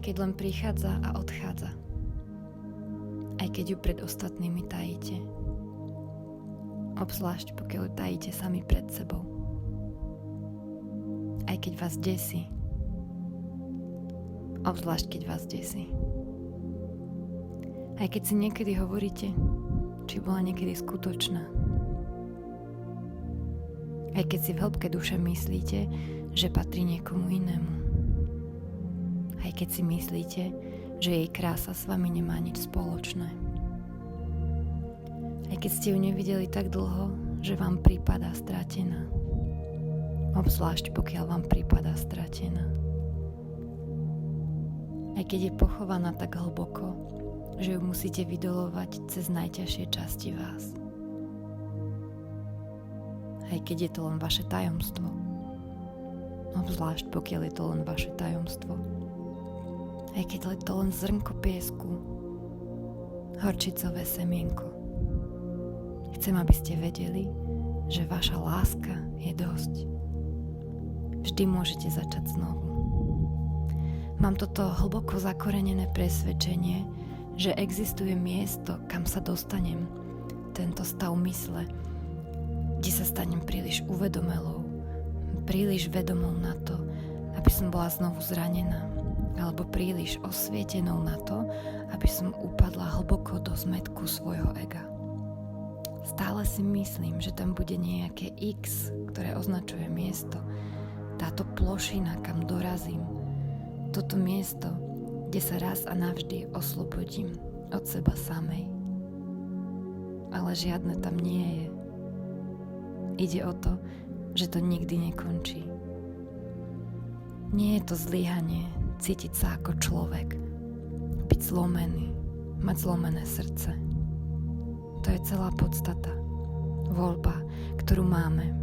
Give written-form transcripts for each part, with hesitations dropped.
keď len prichádza a odchádza. Aj keď ju pred ostatnými tajíte. Obzvlášť pokiaľ ju tajíte sami pred sebou. Aj keď vás desí. Obzvlášť keď vás desí. Aj keď si niekedy hovoríte, či bola niekedy skutočná. Aj keď si v hĺbke duše myslíte, že patrí niekomu inému. Aj keď si myslíte, že jej krása s vami nemá nič spoločné. Aj keď ste ju nevideli tak dlho, že vám prípada stratená. Obzvlášť pokiaľ vám prípada stratená. Aj keď je pochovaná tak hlboko, že ju musíte vydolovať cez najťažšie časti vás. Aj keď je to len vaše tajomstvo. Obzvlášť pokiaľ je to len vaše tajomstvo. Aj keď je to len zrnko piesku, horčicové semienko. Chcem, aby ste vedeli, že vaša láska je dosť. Vždy môžete začať znovu. Mám toto hlboko zakorenené presvedčenie, že existuje miesto, kam sa dostanem, tento stav mysle, kde sa stanem príliš uvedomelou, príliš vedomou na to, aby som bola znovu zranená, alebo príliš osvietenou na to, aby som upadla hlboko do zmätku svojho ega. Stále si myslím, že tam bude nejaké X, ktoré označuje miesto, táto plošina, kam dorazím, toto miesto, kde sa raz a navždy oslobodím od seba samej. Ale žiadne tam nie je. Ide o to, že to nikdy nekončí. Nie je to zlyhanie cítiť sa ako človek, byť zlomený, mať zlomené srdce. To je celá podstata. Voľba, ktorú máme.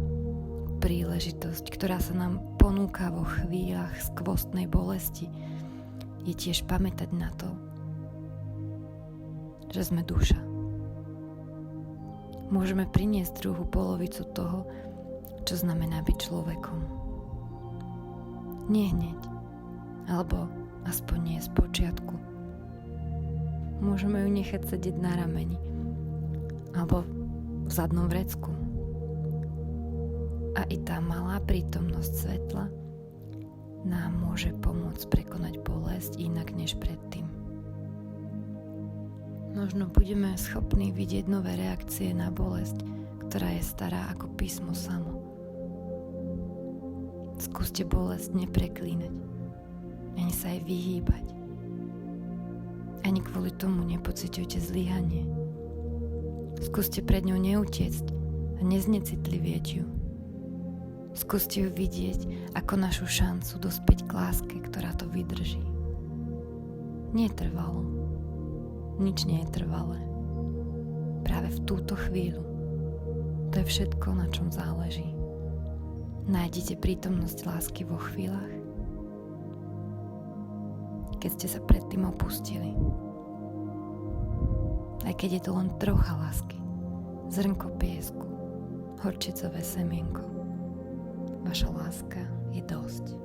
Príležitosť, ktorá sa nám ponúka vo chvíľach skvostnej bolesti, je tiež pamätať na to, že sme duša. Môžeme priniesť druhú polovicu toho, čo znamená byť človekom. Nie hneď, alebo aspoň nie z počiatku. Môžeme ju nechať sedieť na rameni, alebo v zadnom vrecku. A i tá malá prítomnosť svetla nám môže pomôcť prekonať bolesť inak než predtým. Možno budeme schopní vidieť nové reakcie na bolesť, ktorá je stará ako písmo samo. Skúste bolesť nepreklínať, ani sa jej vyhýbať. Ani kvôli tomu nepociťujte zlyhanie. Skúste pred ňou neutiecť a neznecitlivieť ju. Skúste ju vidieť ako našu šancu dospieť k láske, ktorá to vydrží. Nie je trvalo. Nič nie je trvalé. Práve v túto chvíľu. To je všetko, na čom záleží. Nájdete prítomnosť lásky vo chvíľach, keď ste sa predtým opustili. Aj keď je to len trocha lásky, zrnko piesku, horčicové semienko. Vaša láska je dosť.